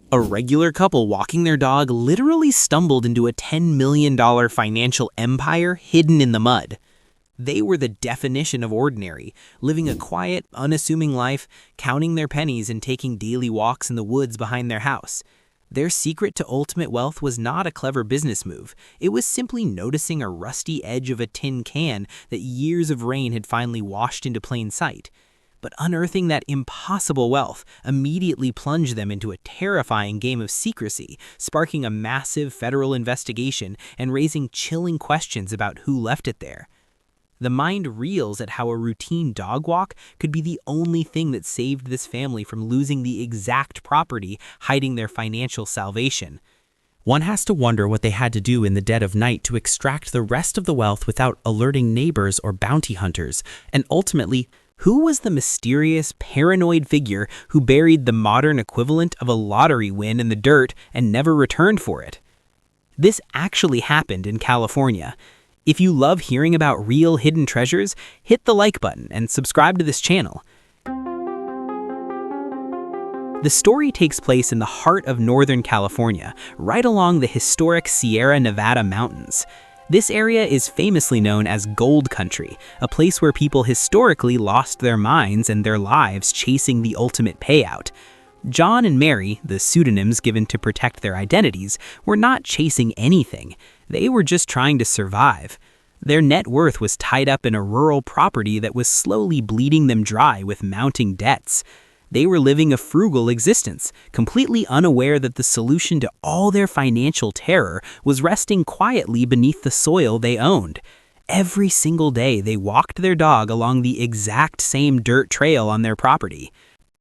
A regular couple walking their dog literally stumbled into a $10 million financial empire hidden in the mud. They were the definition of ordinary, living a quiet, unassuming life, counting their pennies and taking daily walks in the woods behind their house. Their secret to ultimate wealth was not a clever business move. It was simply noticing a rusty edge of a tin can that years of rain had finally washed into plain sight. But unearthing that impossible wealth immediately plunged them into a terrifying game of secrecy, sparking a massive federal investigation and raising chilling questions about who left it there. The mind reels at how a routine dog walk could be the only thing that saved this family from losing the exact property hiding their financial salvation. One has to wonder what they had to do in the dead of night to extract the rest of the wealth without alerting neighbors or bounty hunters, and ultimately, who was the mysterious, paranoid figure who buried the modern equivalent of a lottery win in the dirt and never returned for it? This actually happened in California. If you love hearing about real hidden treasures, hit the like button and subscribe to this channel. The story takes place in the heart of Northern California, right along the historic Sierra Nevada mountains. This area is famously known as Gold Country, a place where people historically lost their minds and their lives chasing the ultimate payout. John and Mary, the pseudonyms given to protect their identities, were not chasing anything. They were just trying to survive. Their net worth was tied up in a rural property that was slowly bleeding them dry with mounting debts. They were living a frugal existence, completely unaware that the solution to all their financial terror was resting quietly beneath the soil they owned. Every single day, they walked their dog along the exact same dirt trail on their property.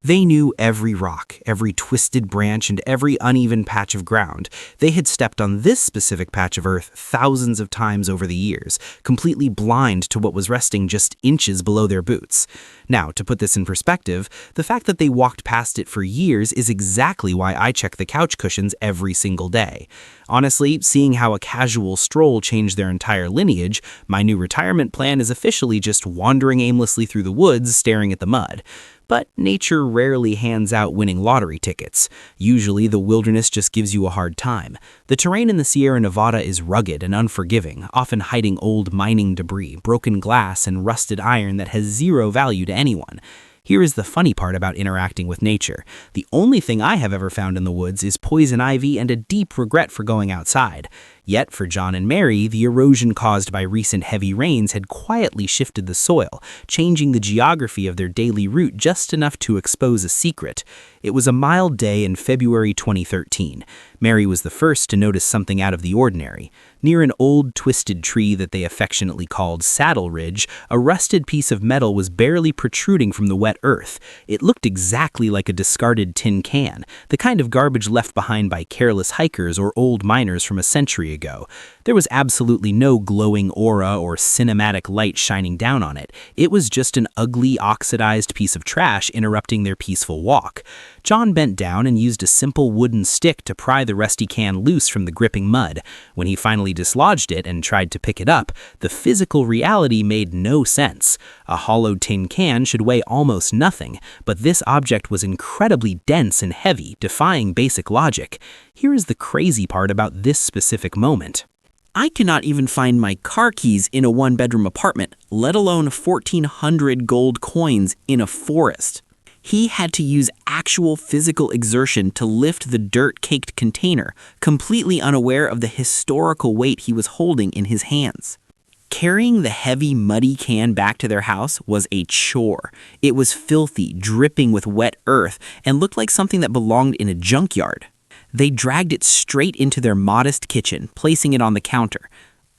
They knew every rock, every twisted branch, and every uneven patch of ground. They had stepped on this specific patch of earth thousands of times over the years, completely blind to what was resting just inches below their boots. Now, to put this in perspective, the fact that they walked past it for years is exactly why I check the couch cushions every single day. Honestly, seeing how a casual stroll changed their entire lineage, my new retirement plan is officially just wandering aimlessly through the woods staring at the mud. But nature rarely hands out winning lottery tickets. Usually, the wilderness just gives you a hard time. The terrain in the Sierra Nevada is rugged and unforgiving, often hiding old mining debris, broken glass, and rusted iron that has zero value to anyone. Here is the funny part about interacting with nature. The only thing I have ever found in the woods is poison ivy and a deep regret for going outside. Yet for John and Mary, the erosion caused by recent heavy rains had quietly shifted the soil, changing the geography of their daily route just enough to expose a secret. It was a mild day in February 2013. Mary was the first to notice something out of the ordinary. Near an old, twisted tree that they affectionately called Saddle Ridge, a rusted piece of metal was barely protruding from the wet earth. It looked exactly like a discarded tin can, the kind of garbage left behind by careless hikers or old miners from a century ago. There was absolutely no glowing aura or cinematic light shining down on it. It was just an ugly, oxidized piece of trash interrupting their peaceful walk. John bent down and used a simple wooden stick to pry the rusty can loose from the gripping mud. When he finally dislodged it and tried to pick it up, the physical reality made no sense. A hollowed tin can should weigh almost nothing, but this object was incredibly dense and heavy, defying basic logic. Here is the crazy part about this specific moment. I cannot even find my car keys in a one-bedroom apartment, let alone 1,400 gold coins in a forest. He had to use actual physical exertion to lift the dirt-caked container, completely unaware of the historical weight he was holding in his hands. Carrying the heavy, muddy can back to their house was a chore. It was filthy, dripping with wet earth, and looked like something that belonged in a junkyard. They dragged it straight into their modest kitchen, placing it on the counter.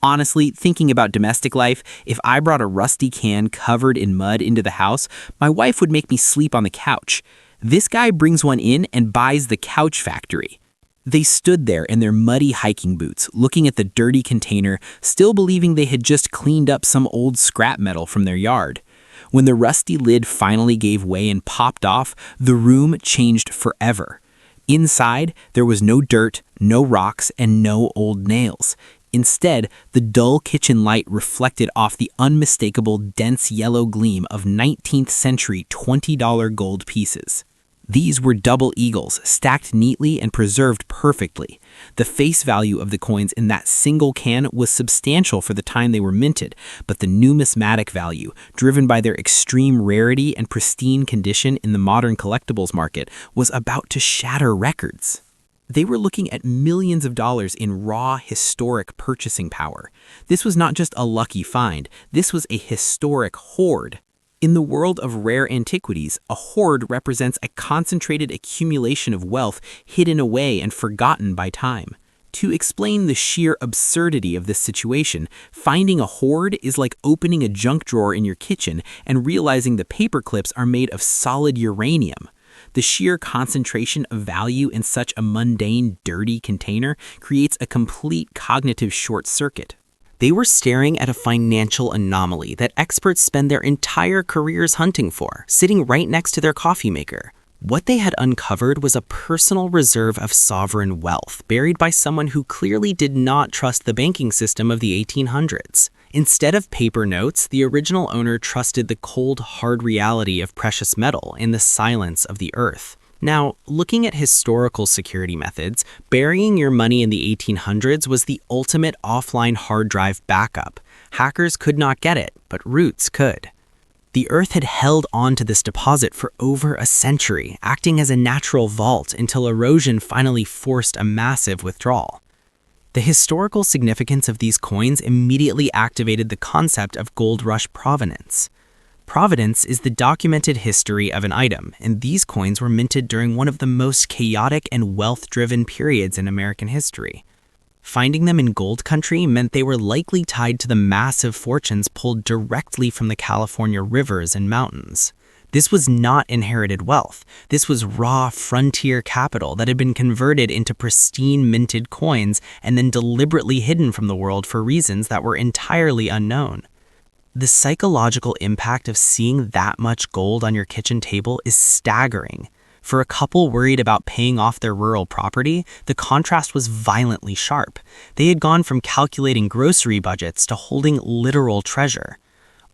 Honestly, thinking about domestic life, if I brought a rusty can covered in mud into the house, my wife would make me sleep on the couch. This guy brings one in and buys the couch factory. They stood there in their muddy hiking boots, looking at the dirty container, still believing they had just cleaned up some old scrap metal from their yard. When the rusty lid finally gave way and popped off, the room changed forever. Inside, there was no dirt, no rocks, and no old nails. Instead, the dull kitchen light reflected off the unmistakable dense yellow gleam of 19th century $20 gold pieces. These were double eagles, stacked neatly and preserved perfectly. The face value of the coins in that single can was substantial for the time they were minted, but the numismatic value, driven by their extreme rarity and pristine condition in the modern collectibles market, was about to shatter records. They were looking at millions of dollars in raw, historic purchasing power. This was not just a lucky find, this was a historic hoard. In the world of rare antiquities, a hoard represents a concentrated accumulation of wealth hidden away and forgotten by time. To explain the sheer absurdity of this situation, finding a hoard is like opening a junk drawer in your kitchen and realizing the paper clips are made of solid uranium. The sheer concentration of value in such a mundane, dirty container creates a complete cognitive short circuit. They were staring at a financial anomaly that experts spend their entire careers hunting for, sitting right next to their coffee maker. What they had uncovered was a personal reserve of sovereign wealth buried by someone who clearly did not trust the banking system of the 1800s. Instead of paper notes, the original owner trusted the cold, hard reality of precious metal in the silence of the earth. Now, looking at historical security methods, burying your money in the 1800s was the ultimate offline hard drive backup. Hackers could not get it, but roots could. The earth had held on to this deposit for over a century, acting as a natural vault until erosion finally forced a massive withdrawal. The historical significance of these coins immediately activated the concept of gold rush provenance. Provenance is the documented history of an item, and these coins were minted during one of the most chaotic and wealth-driven periods in American history. Finding them in gold country meant they were likely tied to the massive fortunes pulled directly from the California rivers and mountains. This was not inherited wealth. This was raw frontier capital that had been converted into pristine minted coins and then deliberately hidden from the world for reasons that were entirely unknown. The psychological impact of seeing that much gold on your kitchen table is staggering. For a couple worried about paying off their rural property, the contrast was violently sharp. They had gone from calculating grocery budgets to holding literal treasure.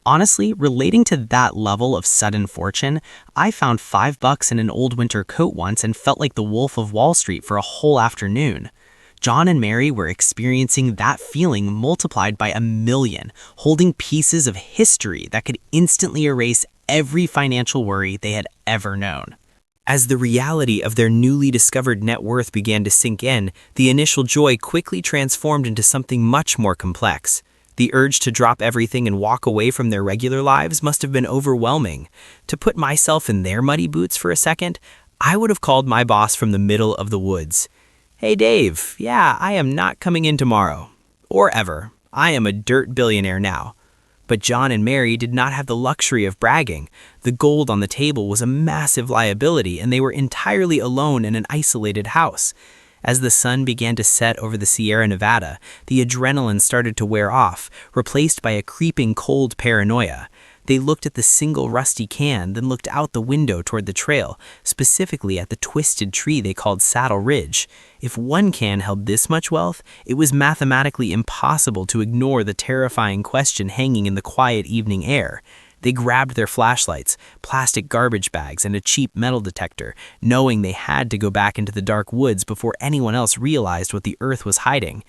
Honestly, relating to that level of sudden fortune, I found $5 in an old winter coat once and felt like the Wolf of Wall Street for a whole afternoon. John and Mary were experiencing that feeling multiplied by 1,000,000, holding pieces of history that could instantly erase every financial worry they had ever known. As the reality of their newly discovered net worth began to sink in, the initial joy quickly transformed into something much more complex. The urge to drop everything and walk away from their regular lives must have been overwhelming. To put myself in their muddy boots for a second, I would have called my boss from the middle of the woods. "Hey Dave, yeah, I am not coming in tomorrow. Or ever. I am a dirt billionaire now." But John and Mary did not have the luxury of bragging. The gold on the table was a massive liability, and they were entirely alone in an isolated house. As the sun began to set over the Sierra Nevada, the adrenaline started to wear off, replaced by a creeping cold paranoia. They looked at the single rusty can, then looked out the window toward the trail, specifically at the twisted tree they called Saddle Ridge. If one can held this much wealth, it was mathematically impossible to ignore the terrifying question hanging in the quiet evening air. They grabbed their flashlights, plastic garbage bags, and a cheap metal detector, knowing they had to go back into the dark woods before anyone else realized what the earth was hiding.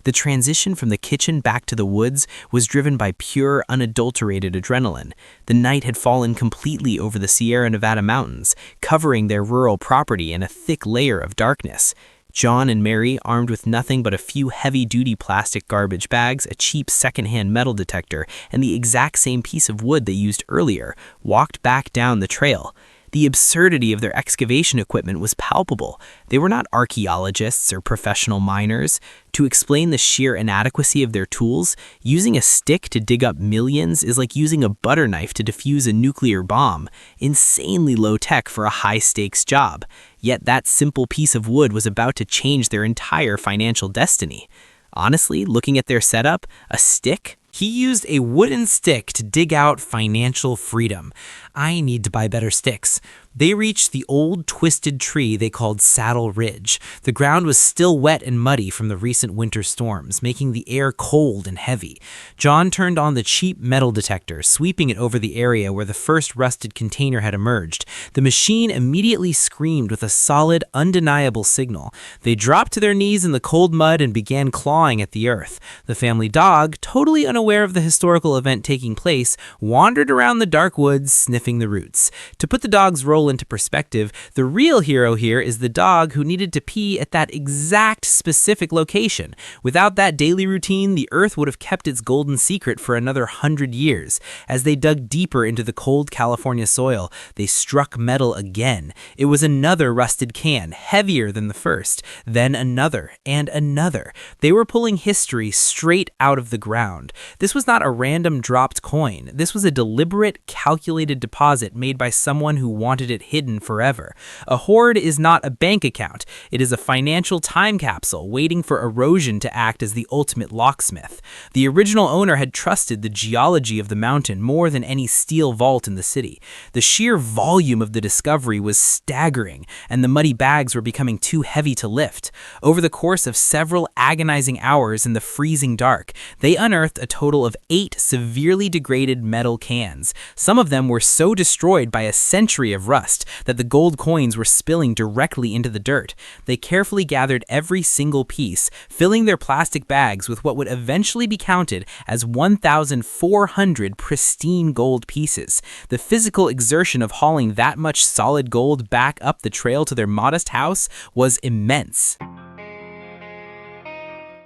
The transition from the kitchen back to the woods was driven by pure, unadulterated adrenaline. The night had fallen completely over the Sierra Nevada mountains, covering their rural property in a thick layer of darkness. John and Mary, armed with nothing but a few heavy-duty plastic garbage bags, a cheap secondhand metal detector, and the exact same piece of wood they used earlier, walked back down the trail. The absurdity of their excavation equipment was palpable. They were not archaeologists or professional miners. To explain the sheer inadequacy of their tools, using a stick to dig up millions is like using a butter knife to defuse a nuclear bomb. Insanely low tech for a high-stakes job. Yet that simple piece of wood was about to change their entire financial destiny. Honestly, looking at their setup, a stick? He used a wooden stick to dig out financial freedom. I need to buy better sticks. They reached the old twisted tree they called Saddle Ridge. The ground was still wet and muddy from the recent winter storms, making the air cold and heavy. John turned on the cheap metal detector, sweeping it over the area where the first rusted container had emerged. The machine immediately screamed with a solid, undeniable signal. They dropped to their knees in the cold mud and began clawing at the earth. The family dog, totally unaware of the historical event taking place, wandered around the dark woods, sniffing the roots. To put the dog's role into perspective, the real hero here is the dog who needed to pee at that exact specific location. Without that daily routine, the earth would have kept its golden secret for another 100 years. As they dug deeper into the cold California soil, they struck metal again. It was another rusted can, heavier than the first, then another and another. They were pulling history straight out of the ground. This was not a random dropped coin. This was a deliberate, calculated deposit made by someone who wanted it hidden forever. A hoard is not a bank account. It is a financial time capsule waiting for erosion to act as the ultimate locksmith. The original owner had trusted the geology of the mountain more than any steel vault in the city. The sheer volume of the discovery was staggering, and the muddy bags were becoming too heavy to lift. Over the course of several agonizing hours in the freezing dark, they unearthed a total of 8 severely degraded metal cans. Some of them were so destroyed by a century of rust that the gold coins were spilling directly into the dirt. They carefully gathered every single piece, filling their plastic bags with what would eventually be counted as 1,400 pristine gold pieces. The physical exertion of hauling that much solid gold back up the trail to their modest house was immense.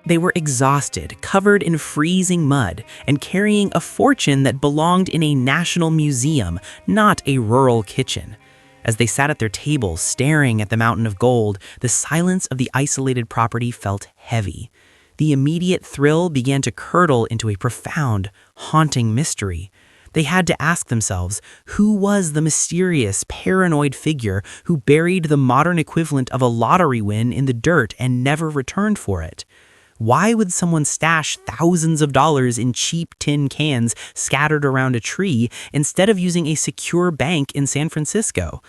They were exhausted, covered in freezing mud, and carrying a fortune that belonged in a national museum, not a rural kitchen. As they sat at their tables, staring at the mountain of gold, the silence of the isolated property felt heavy. The immediate thrill began to curdle into a profound, haunting mystery. They had to ask themselves, who was the mysterious, paranoid figure who buried the modern equivalent of a lottery win in the dirt and never returned for it? Why would someone stash thousands of dollars in cheap tin cans scattered around a tree instead of using a secure bank in San Francisco?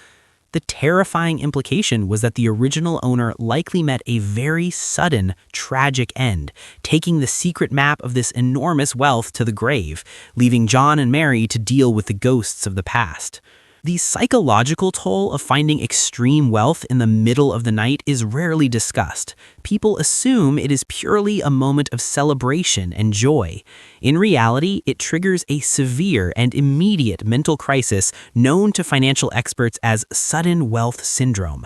The terrifying implication was that the original owner likely met a very sudden, tragic end, taking the secret map of this enormous wealth to the grave, leaving John and Mary to deal with the ghosts of the past. The psychological toll of finding extreme wealth in the middle of the night is rarely discussed. People assume it is purely a moment of celebration and joy. In reality, it triggers a severe and immediate mental crisis known to financial experts as sudden wealth syndrome.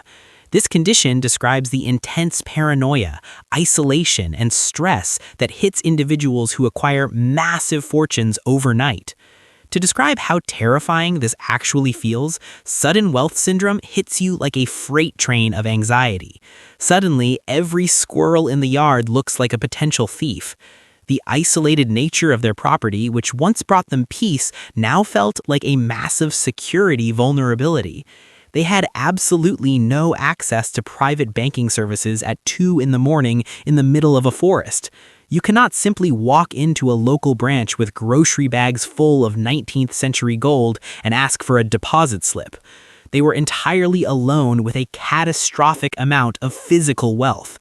This condition describes the intense paranoia, isolation, and stress that hits individuals who acquire massive fortunes overnight. To describe how terrifying this actually feels, sudden wealth syndrome hits you like a freight train of anxiety. Suddenly, every squirrel in the yard looks like a potential thief. The isolated nature of their property, which once brought them peace, now felt like a massive security vulnerability. They had absolutely no access to private banking services at 2 in the morning in the middle of a forest. You cannot simply walk into a local branch with grocery bags full of 19th century gold and ask for a deposit slip. They were entirely alone with a catastrophic amount of physical wealth.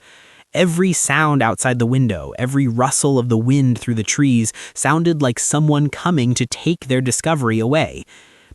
Every sound outside the window, every rustle of the wind through the trees sounded like someone coming to take their discovery away.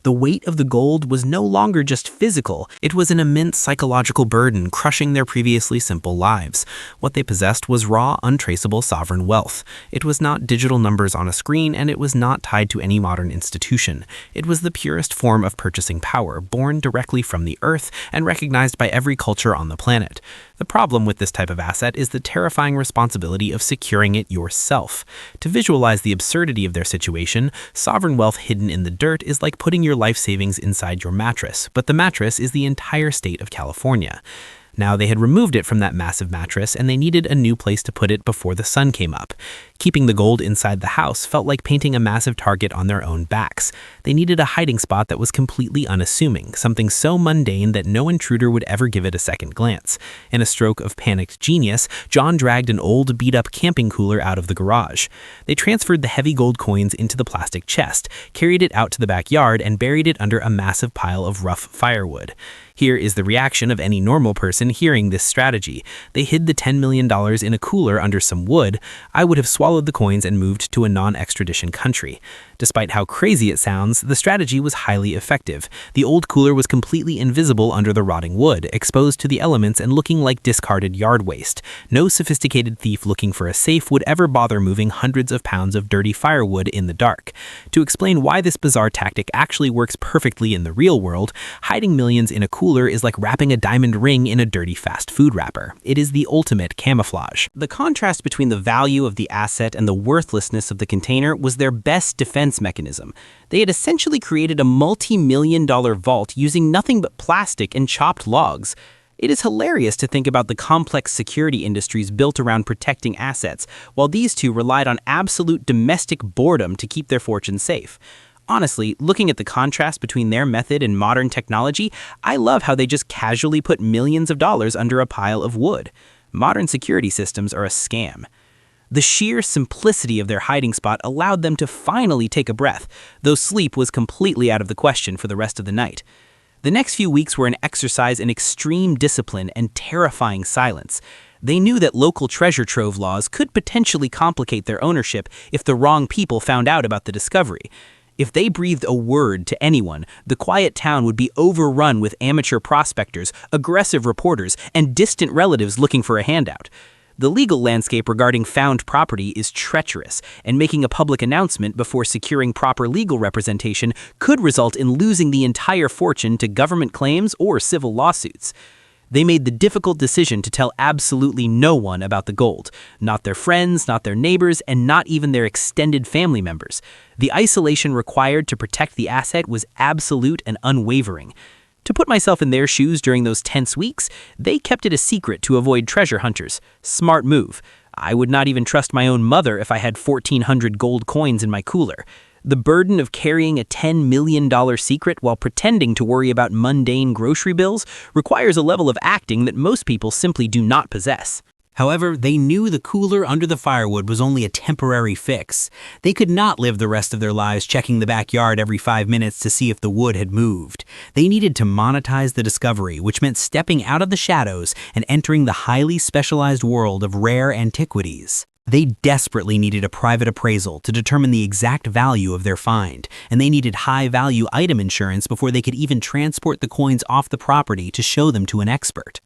The weight of the gold was no longer just physical, it was an immense psychological burden crushing their previously simple lives. What they possessed was raw, untraceable sovereign wealth. It was not digital numbers on a screen, and it was not tied to any modern institution. It was the purest form of purchasing power, born directly from the earth and recognized by every culture on the planet. The problem with this type of asset is the terrifying responsibility of securing it yourself. To visualize the absurdity of their situation, sovereign wealth hidden in the dirt is like putting your life savings inside your mattress, but the mattress is the entire state of California. Now they had removed it from that massive mattress, and they needed a new place to put it before the sun came up. Keeping the gold inside the house felt like painting a massive target on their own backs. They needed a hiding spot that was completely unassuming, something so mundane that no intruder would ever give it a second glance. In a stroke of panicked genius, John dragged an old, beat-up camping cooler out of the garage. They transferred the heavy gold coins into the plastic chest, carried it out to the backyard, and buried it under a massive pile of rough firewood. Here is the reaction of any normal person hearing this strategy. They hid the $10 million in a cooler under some wood. I would have swallowed the coins and moved to a non-extradition country. Despite how crazy it sounds, the strategy was highly effective. The old cooler was completely invisible under the rotting wood, exposed to the elements and looking like discarded yard waste. No sophisticated thief looking for a safe would ever bother moving hundreds of pounds of dirty firewood in the dark. To explain why this bizarre tactic actually works perfectly in the real world, hiding millions in a cooler is like wrapping a diamond ring in a dirty fast food wrapper. It is the ultimate camouflage. The contrast between the value of the asset and the worthlessness of the container was their best defense mechanism. They had essentially created a multi-million-dollar vault using nothing but plastic and chopped logs. It is hilarious to think about the complex security industries built around protecting assets, while these two relied on absolute domestic boredom to keep their fortunes safe. Honestly, looking at the contrast between their method and modern technology, I love how they just casually put millions of dollars under a pile of wood. Modern security systems are a scam. The sheer simplicity of their hiding spot allowed them to finally take a breath, though sleep was completely out of the question for the rest of the night. The next few weeks were an exercise in extreme discipline and terrifying silence. They knew that local treasure trove laws could potentially complicate their ownership if the wrong people found out about the discovery. If they breathed a word to anyone, the quiet town would be overrun with amateur prospectors, aggressive reporters, and distant relatives looking for a handout. The legal landscape regarding found property is treacherous, and making a public announcement before securing proper legal representation could result in losing the entire fortune to government claims or civil lawsuits. They made the difficult decision to tell absolutely no one about the gold. Not their friends, not their neighbors, and not even their extended family members. The isolation required to protect the asset was absolute and unwavering. To put myself in their shoes during those tense weeks, they kept it a secret to avoid treasure hunters. Smart move. I would not even trust my own mother if I had 1,400 gold coins in my cooler. The burden of carrying a $10 million secret while pretending to worry about mundane grocery bills requires a level of acting that most people simply do not possess. However, they knew the cooler under the firewood was only a temporary fix. They could not live the rest of their lives checking the backyard every 5 minutes to see if the wood had moved. They needed to monetize the discovery, which meant stepping out of the shadows and entering the highly specialized world of rare antiquities. They desperately needed a private appraisal to determine the exact value of their find, and they needed high-value item insurance before they could even transport the coins off the property to show them to an expert.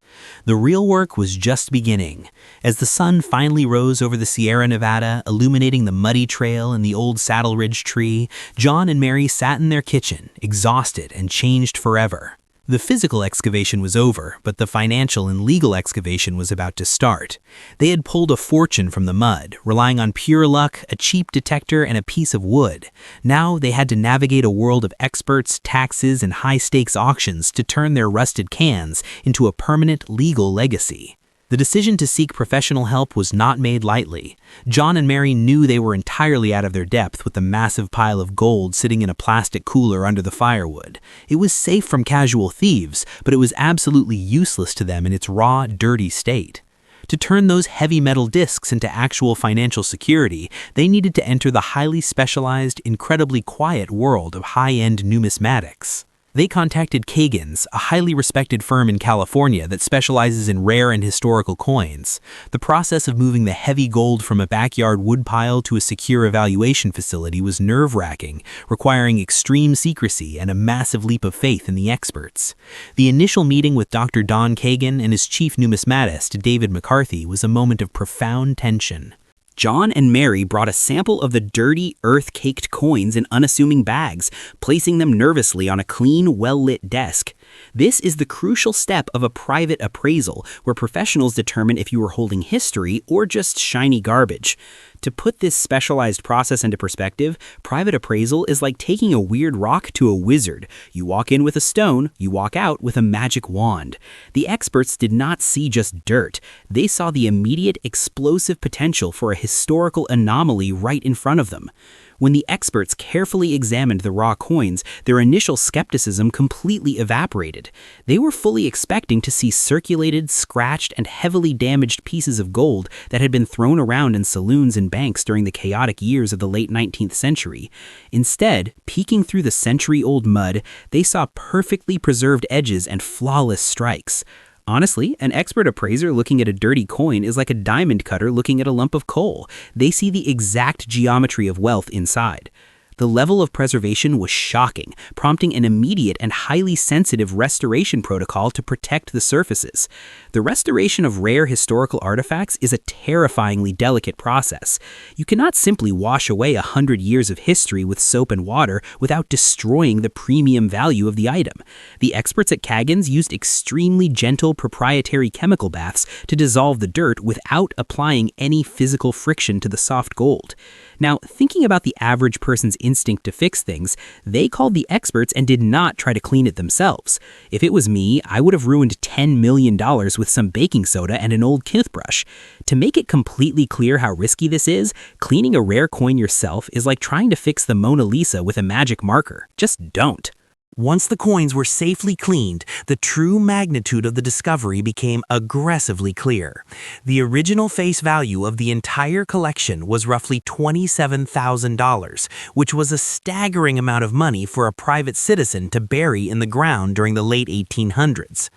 The real work was just beginning. As the sun finally rose over the Sierra Nevada, illuminating the muddy trail and the old Saddle Ridge tree, John and Mary sat in their kitchen, exhausted and changed forever. The physical excavation was over, but the financial and legal excavation was about to start. They had pulled a fortune from the mud, relying on pure luck, a cheap detector, and a piece of wood. Now they had to navigate a world of experts, taxes, and high-stakes auctions to turn their rusted cans into a permanent legal legacy. The decision to seek professional help was not made lightly. John and Mary knew they were entirely out of their depth with the massive pile of gold sitting in a plastic cooler under the firewood. It was safe from casual thieves, but it was absolutely useless to them in its raw, dirty state. To turn those heavy metal discs into actual financial security, they needed to enter the highly specialized, incredibly quiet world of high-end numismatics. They contacted Kagan's, a highly respected firm in California that specializes in rare and historical coins. The process of moving the heavy gold from a backyard woodpile to a secure evaluation facility was nerve-wracking, requiring extreme secrecy and a massive leap of faith in the experts. The initial meeting with Dr. Don Kagan and his chief numismatist, David McCarthy, was a moment of profound tension. John and Mary brought a sample of the dirty, earth-caked coins in unassuming bags, placing them nervously on a clean, well-lit desk. This is the crucial step of a private appraisal, where professionals determine if you are holding history or just shiny garbage. To put this specialized process into perspective, private appraisal is like taking a weird rock to a wizard. You walk in with a stone, you walk out with a magic wand. The experts did not see just dirt. They saw the immediate explosive potential for a historical anomaly right in front of them. When the experts carefully examined the raw coins, their initial skepticism completely evaporated. They were fully expecting to see circulated, scratched, and heavily damaged pieces of gold that had been thrown around in saloons and banks during the chaotic years of the late 19th century. Instead, peeking through the century-old mud, they saw perfectly preserved edges and flawless strikes. Honestly, an expert appraiser looking at a dirty coin is like a diamond cutter looking at a lump of coal. They see the exact geometry of wealth inside. The level of preservation was shocking, prompting an immediate and highly sensitive restoration protocol to protect the surfaces. The restoration of rare historical artifacts is a terrifyingly delicate process. You cannot simply wash away 100 years of history with soap and water without destroying the premium value of the item. The experts at Kagan's used extremely gentle proprietary chemical baths to dissolve the dirt without applying any physical friction to the soft gold. Now, thinking about the average person's instinct to fix things, they called the experts and did not try to clean it themselves. If it was me, I would have ruined $10 million with some baking soda and an old toothbrush. To make it completely clear how risky this is, cleaning a rare coin yourself is like trying to fix the Mona Lisa with a magic marker. Just don't. Once the coins were safely cleaned, the true magnitude of the discovery became aggressively clear. The original face value of the entire collection was roughly $27,000, which was a staggering amount of money for a private citizen to bury in the ground during the late 1800s.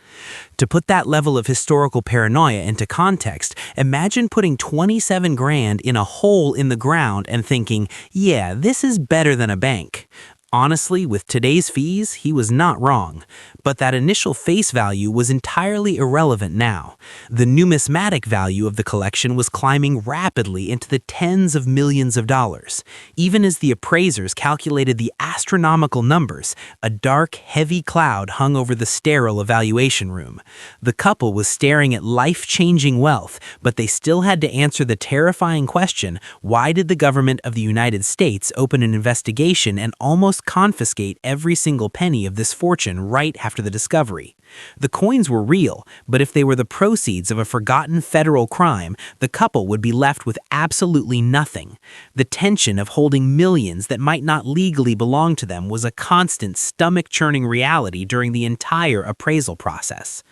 To put that level of historical paranoia into context, imagine putting 27 grand in a hole in the ground and thinking, yeah, this is better than a bank. Honestly, with today's fees, he was not wrong. But that initial face value was entirely irrelevant now. The numismatic value of the collection was climbing rapidly into the tens of millions of dollars. Even as the appraisers calculated the astronomical numbers, a dark, heavy cloud hung over the sterile evaluation room. The couple was staring at life-changing wealth, but they still had to answer the terrifying question, why did the government of the United States open an investigation and almost confiscate every single penny of this fortune right after the discovery? The coins were real, but if they were the proceeds of a forgotten federal crime, the couple would be left with absolutely nothing. The tension of holding millions that might not legally belong to them was a constant stomach-churning reality during the entire appraisal process.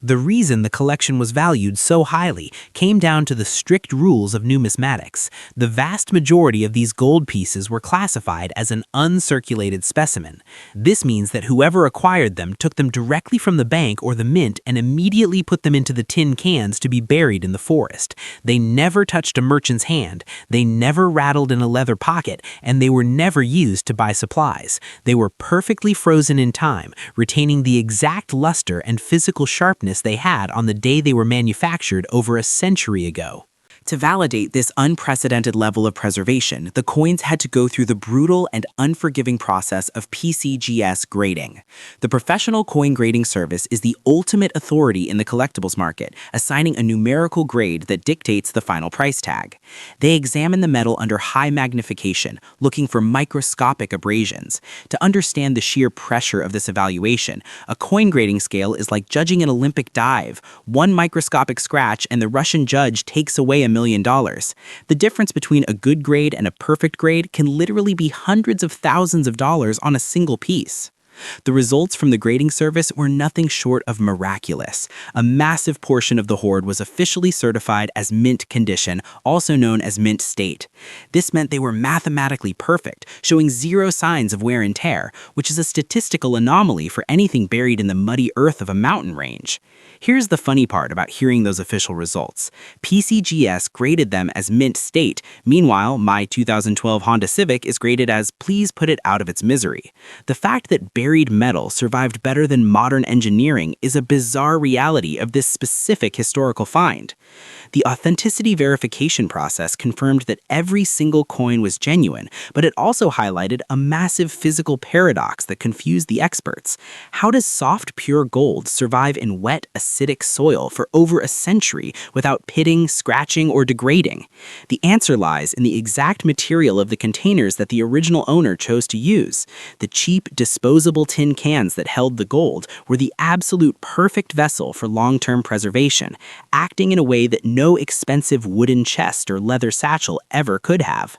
The reason the collection was valued so highly came down to the strict rules of numismatics. The vast majority of these gold pieces were classified as an uncirculated specimen. This means that whoever acquired them took them directly from the bank or the mint and immediately put them into the tin cans to be buried in the forest. They never touched a merchant's hand, they never rattled in a leather pocket, and they were never used to buy supplies. They were perfectly frozen in time, retaining the exact luster and physical sharpness they had on the day they were manufactured over a century ago. To validate this unprecedented level of preservation, the coins had to go through the brutal and unforgiving process of PCGS grading. The professional coin grading service is the ultimate authority in the collectibles market, assigning a numerical grade that dictates the final price tag. They examine the metal under high magnification, looking for microscopic abrasions. To understand the sheer pressure of this evaluation, a coin grading scale is like judging an Olympic dive. One microscopic scratch and the Russian judge takes away $1 million. The difference between a good grade and a perfect grade can literally be hundreds of thousands of dollars on a single piece. The results from the grading service were nothing short of miraculous. A massive portion of the hoard was officially certified as mint condition, also known as mint state. This meant they were mathematically perfect, showing zero signs of wear and tear, which is a statistical anomaly for anything buried in the muddy earth of a mountain range. Here's the funny part about hearing those official results. PCGS graded them as mint state. Meanwhile, my 2012 Honda Civic is graded as please put it out of its misery. The fact that buried buried metal survived better than modern engineering is a bizarre reality of this specific historical find. The authenticity verification process confirmed that every single coin was genuine, but it also highlighted a massive physical paradox that confused the experts. How does soft, pure gold survive in wet, acidic soil for over a century without pitting, scratching, or degrading? The answer lies in the exact material of the containers that the original owner chose to use. The cheap, disposable tin cans that held the gold were the absolute perfect vessel for long-term preservation, acting in a way that no expensive wooden chest or leather satchel ever could have.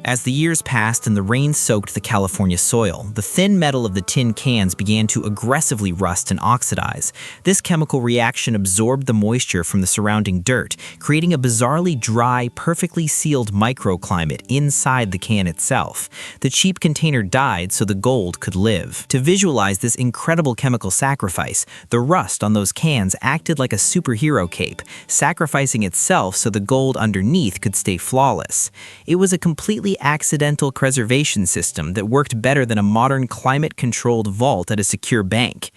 As the years passed and the rain soaked the California soil, the thin metal of the tin cans began to aggressively rust and oxidize. This chemical reaction absorbed the moisture from the surrounding dirt, creating a bizarrely dry, perfectly sealed microclimate inside the can itself. The cheap container died so the gold could live. To visualize this incredible chemical sacrifice, the rust on those cans acted like a superhero cape, sacrificing itself so the gold underneath could stay flawless. It was a completely accidental preservation system that worked better than a modern climate-controlled vault at a secure bank.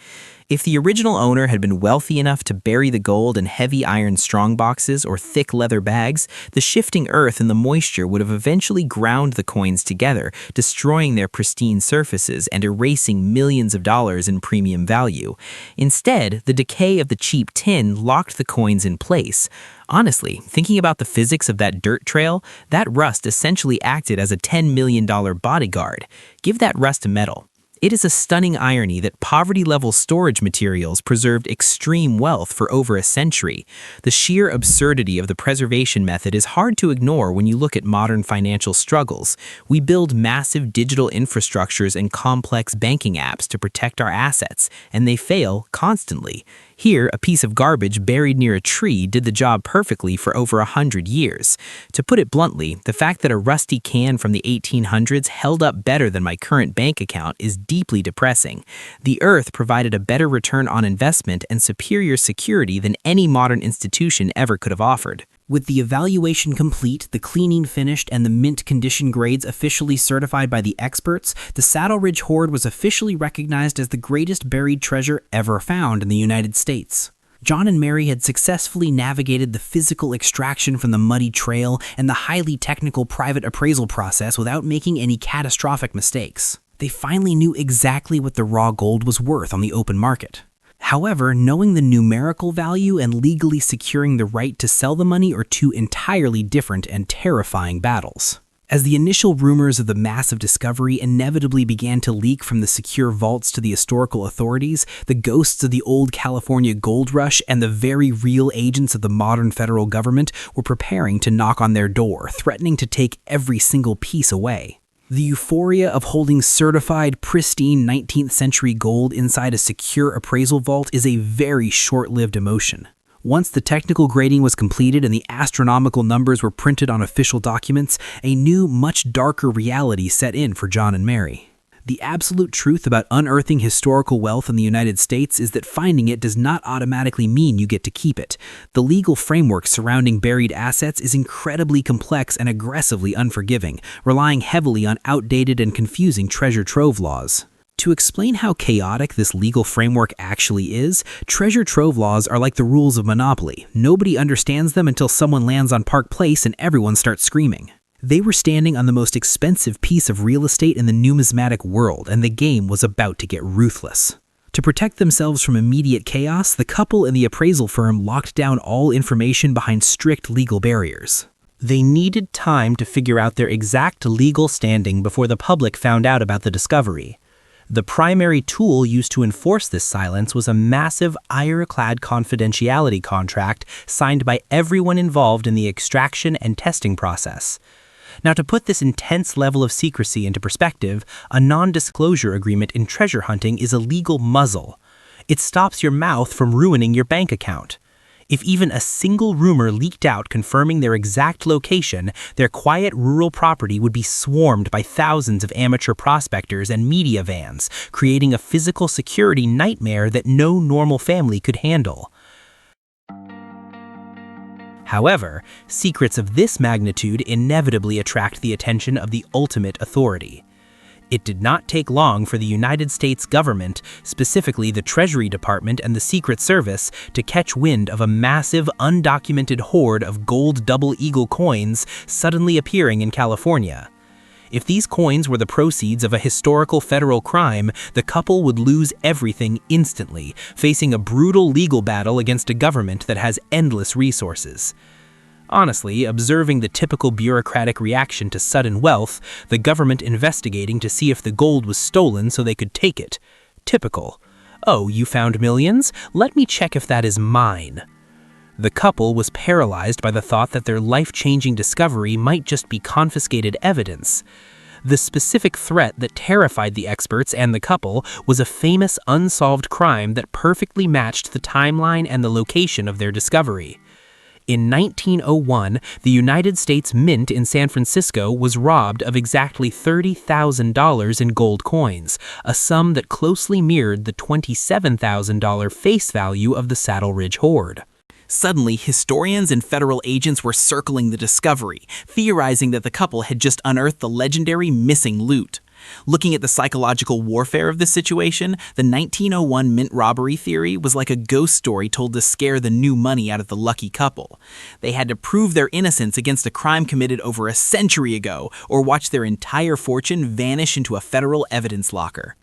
If the original owner had been wealthy enough to bury the gold in heavy iron strongboxes or thick leather bags, the shifting earth and the moisture would have eventually ground the coins together, destroying their pristine surfaces and erasing millions of dollars in premium value. Instead, the decay of the cheap tin locked the coins in place. Honestly, thinking about the physics of that dirt trail, that rust essentially acted as a $10 million bodyguard. Give that rust to metal. It is a stunning irony that poverty-level storage materials preserved extreme wealth for over a century. The sheer absurdity of the preservation method is hard to ignore when you look at modern financial struggles. We build massive digital infrastructures and complex banking apps to protect our assets, and they fail constantly. Here, a piece of garbage buried near a tree did the job perfectly for over 100 years. To put it bluntly, the fact that a rusty can from the 1800s held up better than my current bank account is deeply depressing. The earth provided a better return on investment and superior security than any modern institution ever could have offered. With the evaluation complete, the cleaning finished, and the mint condition grades officially certified by the experts, the Saddle Ridge Hoard was officially recognized as the greatest buried treasure ever found in the United States. John and Mary had successfully navigated the physical extraction from the muddy trail and the highly technical private appraisal process without making any catastrophic mistakes. They finally knew exactly what the raw gold was worth on the open market. However, knowing the numerical value and legally securing the right to sell the money are two entirely different and terrifying battles. As the initial rumors of the massive discovery inevitably began to leak from the secure vaults to the historical authorities, the ghosts of the old California gold rush and the very real agents of the modern federal government were preparing to knock on their door, threatening to take every single piece away. The euphoria of holding certified, pristine 19th century gold inside a secure appraisal vault is a very short-lived emotion. Once the technical grading was completed and the astronomical numbers were printed on official documents, a new, much darker reality set in for John and Mary. The absolute truth about unearthing historical wealth in the United States is that finding it does not automatically mean you get to keep it. The legal framework surrounding buried assets is incredibly complex and aggressively unforgiving, relying heavily on outdated and confusing treasure trove laws. To explain how chaotic this legal framework actually is, treasure trove laws are like the rules of Monopoly. Nobody understands them until someone lands on Park Place and everyone starts screaming. They were standing on the most expensive piece of real estate in the numismatic world, and the game was about to get ruthless. To protect themselves from immediate chaos, the couple and the appraisal firm locked down all information behind strict legal barriers. They needed time to figure out their exact legal standing before the public found out about the discovery. The primary tool used to enforce this silence was a massive ironclad confidentiality contract signed by everyone involved in the extraction and testing process. Now, to put this intense level of secrecy into perspective, a non-disclosure agreement in treasure hunting is a legal muzzle. It stops your mouth from ruining your bank account. If even a single rumor leaked out confirming their exact location, their quiet rural property would be swarmed by thousands of amateur prospectors and media vans, creating a physical security nightmare that no normal family could handle. However, secrets of this magnitude inevitably attract the attention of the ultimate authority. It did not take long for the United States government, specifically the Treasury Department and the Secret Service, to catch wind of a massive, undocumented hoard of gold double eagle coins suddenly appearing in California. If these coins were the proceeds of a historical federal crime, the couple would lose everything instantly, facing a brutal legal battle against a government that has endless resources. Honestly, observing the typical bureaucratic reaction to sudden wealth, the government investigating to see if the gold was stolen so they could take it. Typical. Oh, you found millions? Let me check if that is mine. The couple was paralyzed by the thought that their life-changing discovery might just be confiscated evidence. The specific threat that terrified the experts and the couple was a famous unsolved crime that perfectly matched the timeline and the location of their discovery. In 1901, the United States Mint in San Francisco was robbed of exactly $30,000 in gold coins, a sum that closely mirrored the $27,000 face value of the Saddle Ridge Hoard. Suddenly, historians and federal agents were circling the discovery, theorizing that the couple had just unearthed the legendary missing loot. Looking at the psychological warfare of this situation, the 1901 mint robbery theory was like a ghost story told to scare the new money out of the lucky couple. They had to prove their innocence against a crime committed over a century ago, or watch their entire fortune vanish into a federal evidence locker.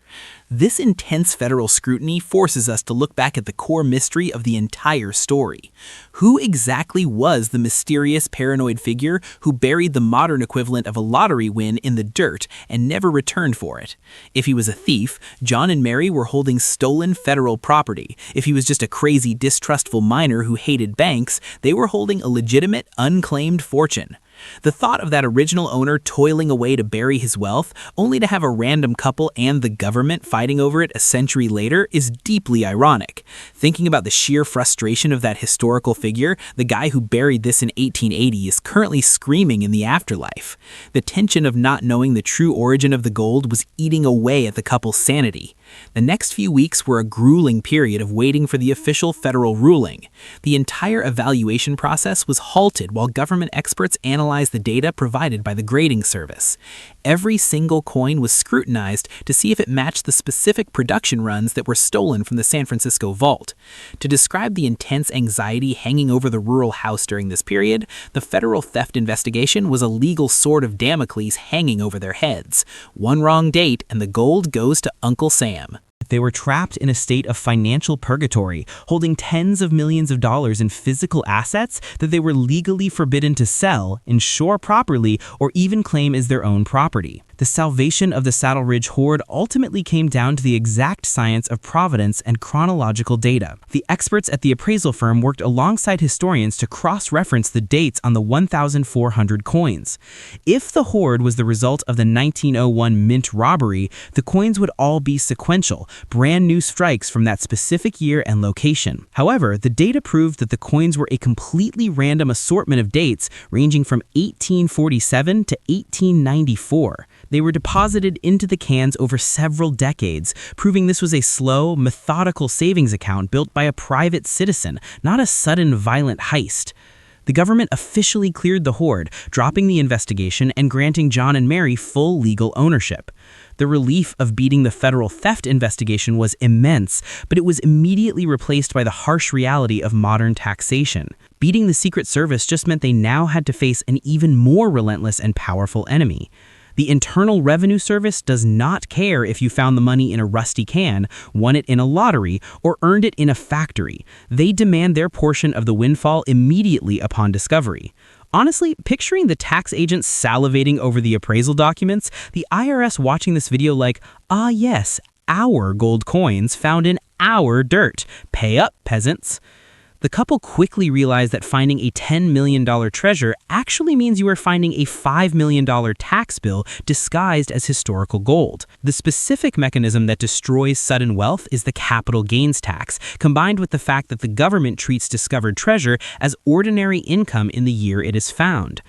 This intense federal scrutiny forces us to look back at the core mystery of the entire story. Who exactly was the mysterious paranoid figure who buried the modern equivalent of a lottery win in the dirt and never returned for it? If he was a thief, John and Mary were holding stolen federal property. If he was just a crazy, distrustful miner who hated banks, they were holding a legitimate, unclaimed fortune. The thought of that original owner toiling away to bury his wealth, only to have a random couple and the government fighting over it a century later, is deeply ironic. Thinking about the sheer frustration of that historical figure, the guy who buried this in 1880 is currently screaming in the afterlife. The tension of not knowing the true origin of the gold was eating away at the couple's sanity. The next few weeks were a grueling period of waiting for the official federal ruling. The entire evaluation process was halted while government experts analyzed the data provided by the grading service. Every single coin was scrutinized to see if it matched the specific production runs that were stolen from the San Francisco vault. To describe the intense anxiety hanging over the rural house during this period, the federal theft investigation was a legal sword of Damocles hanging over their heads. One wrong date and the gold goes to Uncle Sam. They were trapped in a state of financial purgatory, holding tens of millions of dollars in physical assets that they were legally forbidden to sell, insure properly, or even claim as their own property. The salvation of the Saddle Ridge Hoard ultimately came down to the exact science of provenance and chronological data. The experts at the appraisal firm worked alongside historians to cross-reference the dates on the 1,400 coins. If the hoard was the result of the 1901 mint robbery, the coins would all be sequential, brand new strikes from that specific year and location. However, the data proved that the coins were a completely random assortment of dates ranging from 1847 to 1894. They were deposited into the cans over several decades, proving this was a slow, methodical savings account built by a private citizen, not a sudden violent heist. The government officially cleared the hoard, dropping the investigation and granting John and Mary full legal ownership. The relief of beating the federal theft investigation was immense, but it was immediately replaced by the harsh reality of modern taxation. Beating the Secret Service just meant they now had to face an even more relentless and powerful enemy. The Internal Revenue Service does not care if you found the money in a rusty can, won it in a lottery, or earned it in a factory. They demand their portion of the windfall immediately upon discovery. Honestly, picturing the tax agents salivating over the appraisal documents, the IRS watching this video like, ah yes, our gold coins found in our dirt. Pay up, peasants. The couple quickly realized that finding a $10 million treasure actually means you are finding a $5 million tax bill disguised as historical gold. The specific mechanism that destroys sudden wealth is the capital gains tax, combined with the fact that the government treats discovered treasure as ordinary income in the year it is found.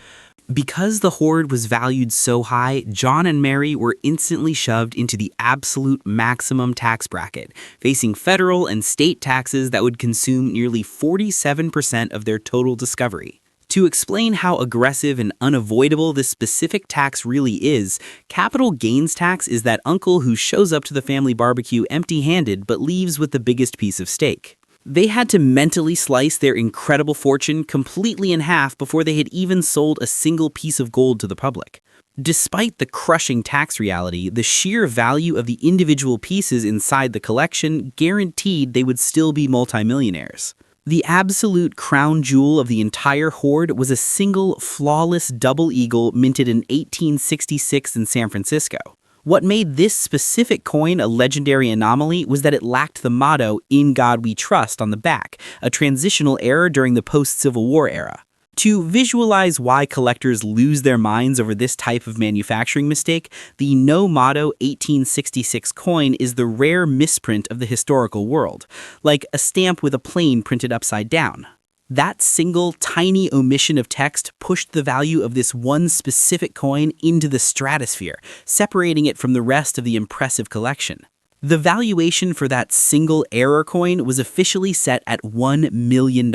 Because the hoard was valued so high, John and Mary were instantly shoved into the absolute maximum tax bracket, facing federal and state taxes that would consume nearly 47% of their total discovery. To explain how aggressive and unavoidable this specific tax really is, capital gains tax is that uncle who shows up to the family barbecue empty-handed but leaves with the biggest piece of steak. They had to mentally slice their incredible fortune completely in half before they had even sold a single piece of gold to the public. Despite the crushing tax reality, the sheer value of the individual pieces inside the collection guaranteed they would still be multimillionaires. The absolute crown jewel of the entire hoard was a single, flawless double eagle minted in 1866 in San Francisco. What made this specific coin a legendary anomaly was that it lacked the motto, "In God We Trust," on the back, a transitional error during the post-Civil War era. To visualize why collectors lose their minds over this type of manufacturing mistake, the no motto 1866 coin is the rare misprint of the historical world, like a stamp with a plane printed upside down. That single, tiny omission of text pushed the value of this one specific coin into the stratosphere, separating it from the rest of the impressive collection. The valuation for that single error coin was officially set at $1 million.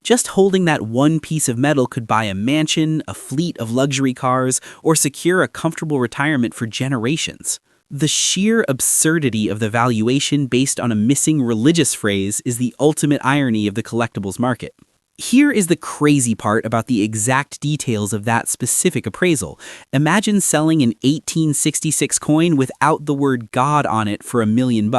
Just holding that one piece of metal could buy a mansion, a fleet of luxury cars, or secure a comfortable retirement for generations. The sheer absurdity of the valuation based on a missing religious phrase is the ultimate irony of the collectibles market. Here is the crazy part about the exact details of that specific appraisal. Imagine selling an 1866 coin without the word God on it for $1 million.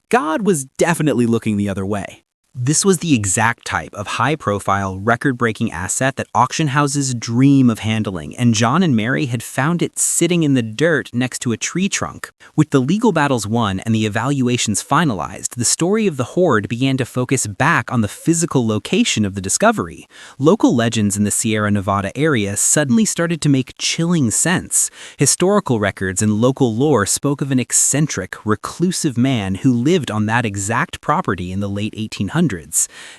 God was definitely looking the other way. This was the exact type of high-profile, record-breaking asset that auction houses dream of handling, and John and Mary had found it sitting in the dirt next to a tree trunk. With the legal battles won and the evaluations finalized, the story of the hoard began to focus back on the physical location of the discovery. Local legends in the Sierra Nevada area suddenly started to make chilling sense. Historical records and local lore spoke of an eccentric, reclusive man who lived on that exact property in the late 1800s.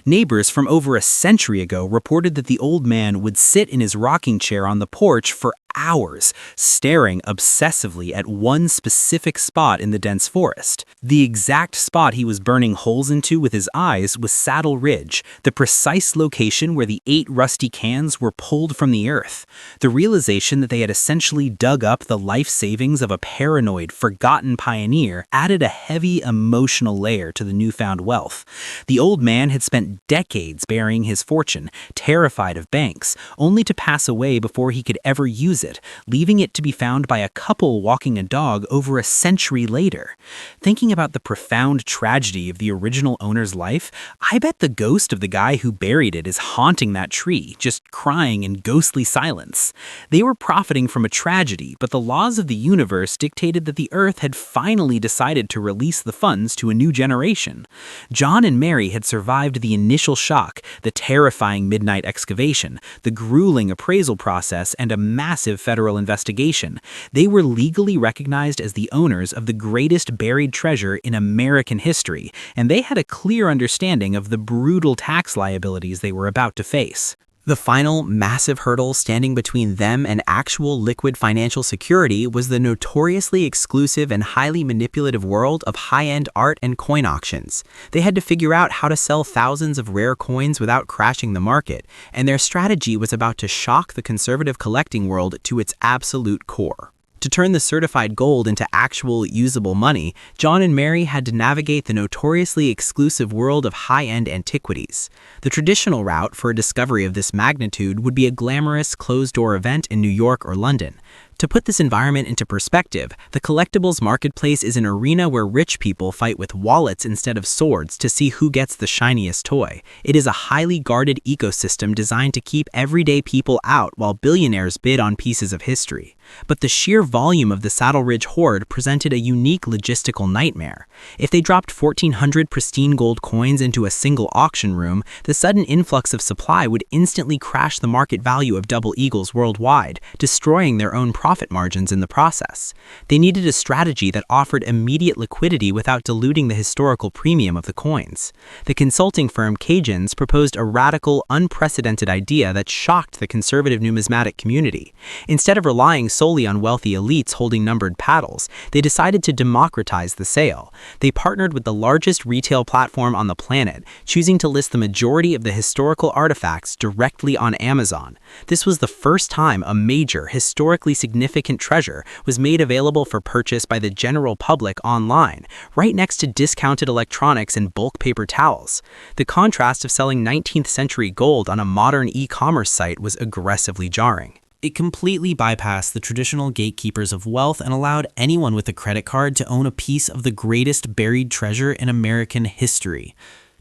Neighbors from over a century ago reported that the old man would sit in his rocking chair on the porch for hours, staring obsessively at one specific spot in the dense forest. The exact spot he was burning holes into with his eyes was Saddle Ridge, the precise location where the 8 rusty cans were pulled from the earth. The realization that they had essentially dug up the life savings of a paranoid, forgotten pioneer added a heavy emotional layer to the newfound wealth. The old man had spent decades burying his fortune, terrified of banks, only to pass away before he could ever use it, leaving it to be found by a couple walking a dog over a century later. Thinking about the profound tragedy of the original owner's life, I bet the ghost of the guy who buried it is haunting that tree, just crying in ghostly silence. They were profiting from a tragedy, but the laws of the universe dictated that the Earth had finally decided to release the funds to a new generation. John and Mary had survived the initial shock, the terrifying midnight excavation, the grueling appraisal process, and a massive federal investigation. They were legally recognized as the owners of the greatest buried treasure in American history, and they had a clear understanding of the brutal tax liabilities they were about to face. The final, massive hurdle standing between them and actual liquid financial security was the notoriously exclusive and highly manipulative world of high-end art and coin auctions. They had to figure out how to sell thousands of rare coins without crashing the market, and their strategy was about to shock the conservative collecting world to its absolute core. To turn the certified gold into actual usable money, John and Mary had to navigate the notoriously exclusive world of high-end antiquities. The traditional route for a discovery of this magnitude would be a glamorous, closed-door event in New York or London. To put this environment into perspective, the collectibles marketplace is an arena where rich people fight with wallets instead of swords to see who gets the shiniest toy. It is a highly guarded ecosystem designed to keep everyday people out while billionaires bid on pieces of history. But the sheer volume of the Saddle Ridge Hoard presented a unique logistical nightmare. If they dropped 1,400 pristine gold coins into a single auction room, the sudden influx of supply would instantly crash the market value of double eagles worldwide, destroying their own profit margins in the process. They needed a strategy that offered immediate liquidity without diluting the historical premium of the coins. The consulting firm Cajuns proposed a radical, unprecedented idea that shocked the conservative numismatic community. Instead of relying solely on wealthy elites holding numbered paddles, they decided to democratize the sale. They partnered with the largest retail platform on the planet, choosing to list the majority of the historical artifacts directly on Amazon. This was the first time a major, historically significant treasure was made available for purchase by the general public online, right next to discounted electronics and bulk paper towels. The contrast of selling 19th century gold on a modern e-commerce site was aggressively jarring. It completely bypassed the traditional gatekeepers of wealth and allowed anyone with a credit card to own a piece of the greatest buried treasure in American history.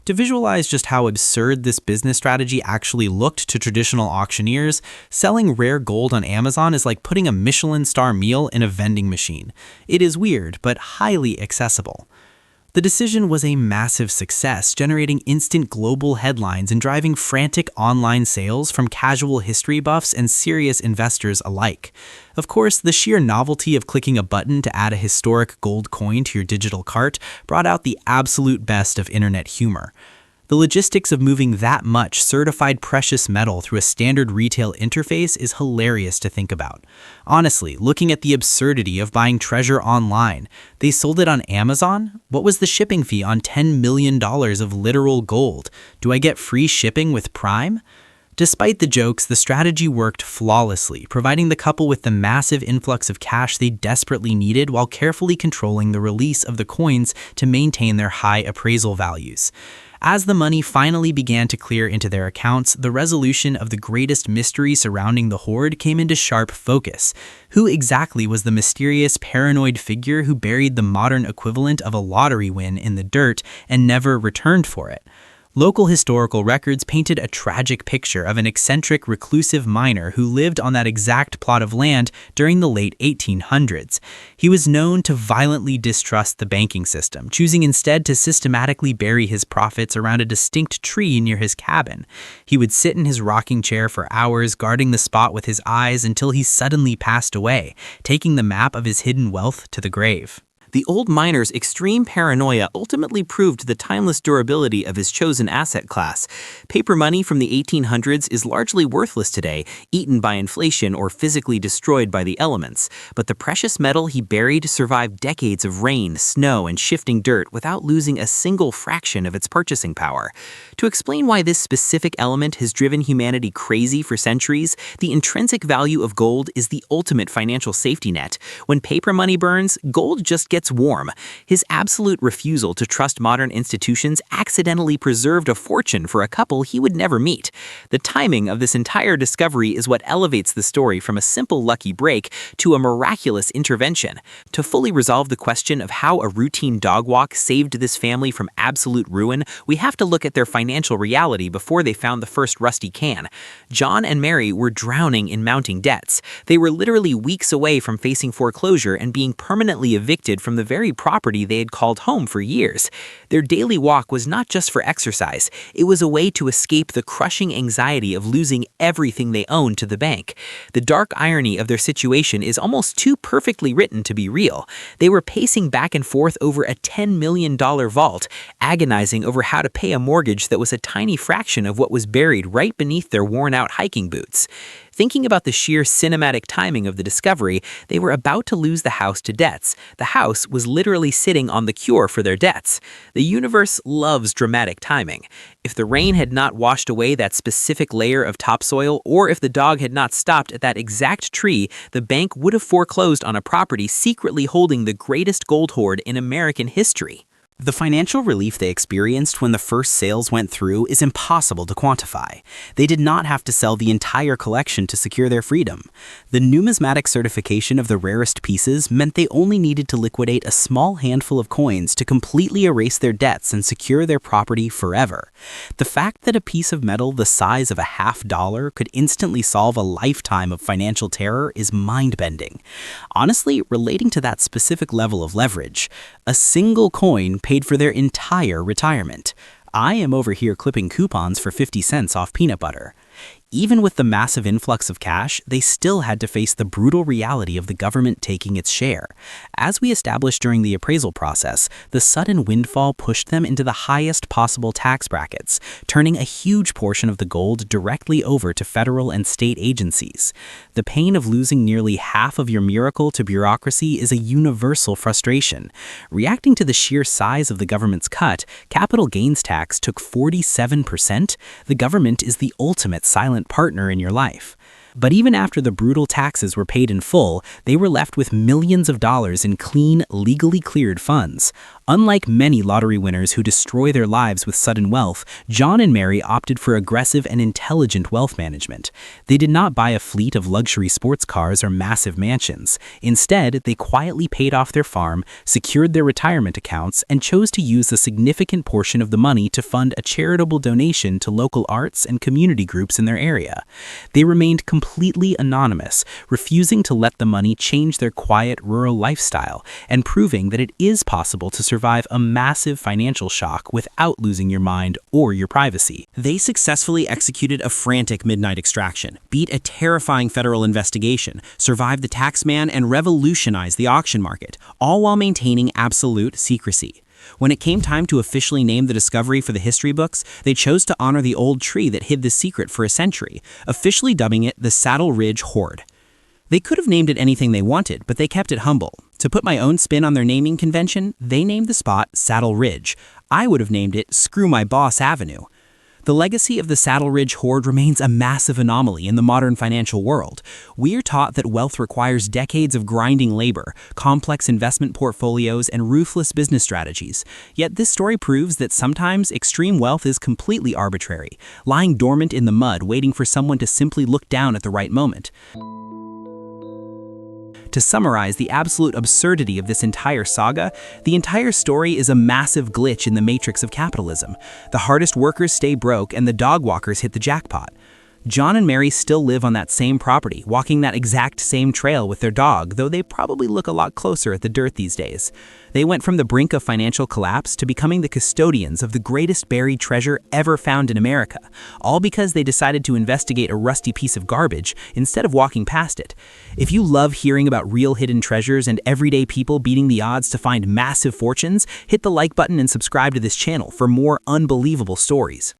To visualize just how absurd this business strategy actually looked to traditional auctioneers, selling rare gold on Amazon is like putting a Michelin star meal in a vending machine. It is weird, but highly accessible. The decision was a massive success, generating instant global headlines and driving frantic online sales from casual history buffs and serious investors alike. Of course, the sheer novelty of clicking a button to add a historic gold coin to your digital cart brought out the absolute best of internet humor. The logistics of moving that much certified precious metal through a standard retail interface is hilarious to think about. Honestly, looking at the absurdity of buying treasure online, they sold it on Amazon? What was the shipping fee on $10 million of literal gold? Do I get free shipping with Prime? Despite the jokes, the strategy worked flawlessly, providing the couple with the massive influx of cash they desperately needed while carefully controlling the release of the coins to maintain their high appraisal values. As the money finally began to clear into their accounts, the resolution of the greatest mystery surrounding the hoard came into sharp focus. Who exactly was the mysterious, paranoid figure who buried the modern equivalent of a lottery win in the dirt and never returned for it? Local historical records painted a tragic picture of an eccentric, reclusive miner who lived on that exact plot of land during the late 1800s. He was known to violently distrust the banking system, choosing instead to systematically bury his profits around a distinct tree near his cabin. He would sit in his rocking chair for hours, guarding the spot with his eyes until he suddenly passed away, taking the map of his hidden wealth to the grave. The old miner's extreme paranoia ultimately proved the timeless durability of his chosen asset class. Paper money from the 1800s is largely worthless today, eaten by inflation or physically destroyed by the elements. But the precious metal he buried survived decades of rain, snow, and shifting dirt without losing a single fraction of its purchasing power. To explain why this specific element has driven humanity crazy for centuries, the intrinsic value of gold is the ultimate financial safety net. When paper money burns, gold just gets warm. His absolute refusal to trust modern institutions accidentally preserved a fortune for a couple he would never meet. The timing of this entire discovery is what elevates the story from a simple lucky break to a miraculous intervention. To fully resolve the question of how a routine dog walk saved this family from absolute ruin, we have to look at their financial reality before they found the first rusty can. John and Mary were drowning in mounting debts. They were literally weeks away from facing foreclosure and being permanently evicted from the very property they had called home for years. Their daily walk was not just for exercise, it was a way to escape the crushing anxiety of losing everything they owned to the bank. The dark irony of their situation is almost too perfectly written to be real. They were pacing back and forth over a $10 million vault, agonizing over how to pay a mortgage that was a tiny fraction of what was buried right beneath their worn-out hiking boots. Thinking about the sheer cinematic timing of the discovery, they were about to lose the house to debts. The house was literally sitting on the cure for their debts. The universe loves dramatic timing. If the rain had not washed away that specific layer of topsoil, or if the dog had not stopped at that exact tree, the bank would have foreclosed on a property secretly holding the greatest gold hoard in American history. The financial relief they experienced when the first sales went through is impossible to quantify. They did not have to sell the entire collection to secure their freedom. The numismatic certification of the rarest pieces meant they only needed to liquidate a small handful of coins to completely erase their debts and secure their property forever. The fact that a piece of metal the size of a $50 could instantly solve a lifetime of financial terror is mind-bending. Honestly, relating to that specific level of leverage, a single coin paid for their entire retirement. I am over here clipping coupons for 50 cents off peanut butter. Even with the massive influx of cash, they still had to face the brutal reality of the government taking its share. As we established during the appraisal process, the sudden windfall pushed them into the highest possible tax brackets, turning a huge portion of the gold directly over to federal and state agencies. The pain of losing nearly half of your miracle to bureaucracy is a universal frustration. Reacting to the sheer size of the government's cut, capital gains tax took 47%. The government is the ultimate silent partner in your life. But even after the brutal taxes were paid in full, they were left with millions of dollars in clean, legally cleared funds. Unlike many lottery winners who destroy their lives with sudden wealth, John and Mary opted for aggressive and intelligent wealth management. They did not buy a fleet of luxury sports cars or massive mansions. Instead, they quietly paid off their farm, secured their retirement accounts, and chose to use a significant portion of the money to fund a charitable donation to local arts and community groups in their area. They remained completely anonymous, refusing to let the money change their quiet rural lifestyle, and proving that it is possible to survive a massive financial shock without losing your mind or your privacy. They successfully executed a frantic midnight extraction, beat a terrifying federal investigation, survived the tax man, and revolutionized the auction market, all while maintaining absolute secrecy. When it came time to officially name the discovery for the history books, they chose to honor the old tree that hid the secret for a century, officially dubbing it the Saddle Ridge Hoard. They could have named it anything they wanted, but they kept it humble. To put my own spin on their naming convention, they named the spot Saddle Ridge. I would have named it Screw My Boss Avenue. The legacy of the Saddle Ridge Hoard remains a massive anomaly in the modern financial world. We are taught that wealth requires decades of grinding labor, complex investment portfolios, and ruthless business strategies. Yet this story proves that sometimes extreme wealth is completely arbitrary, lying dormant in the mud waiting for someone to simply look down at the right moment. To summarize the absolute absurdity of this entire saga, the entire story is a massive glitch in the matrix of capitalism. The hardest workers stay broke and the dog walkers hit the jackpot. John and Mary still live on that same property, walking that exact same trail with their dog, though they probably look a lot closer at the dirt these days. They went from the brink of financial collapse to becoming the custodians of the greatest buried treasure ever found in America, all because they decided to investigate a rusty piece of garbage instead of walking past it. If you love hearing about real hidden treasures and everyday people beating the odds to find massive fortunes, hit the like button and subscribe to this channel for more unbelievable stories.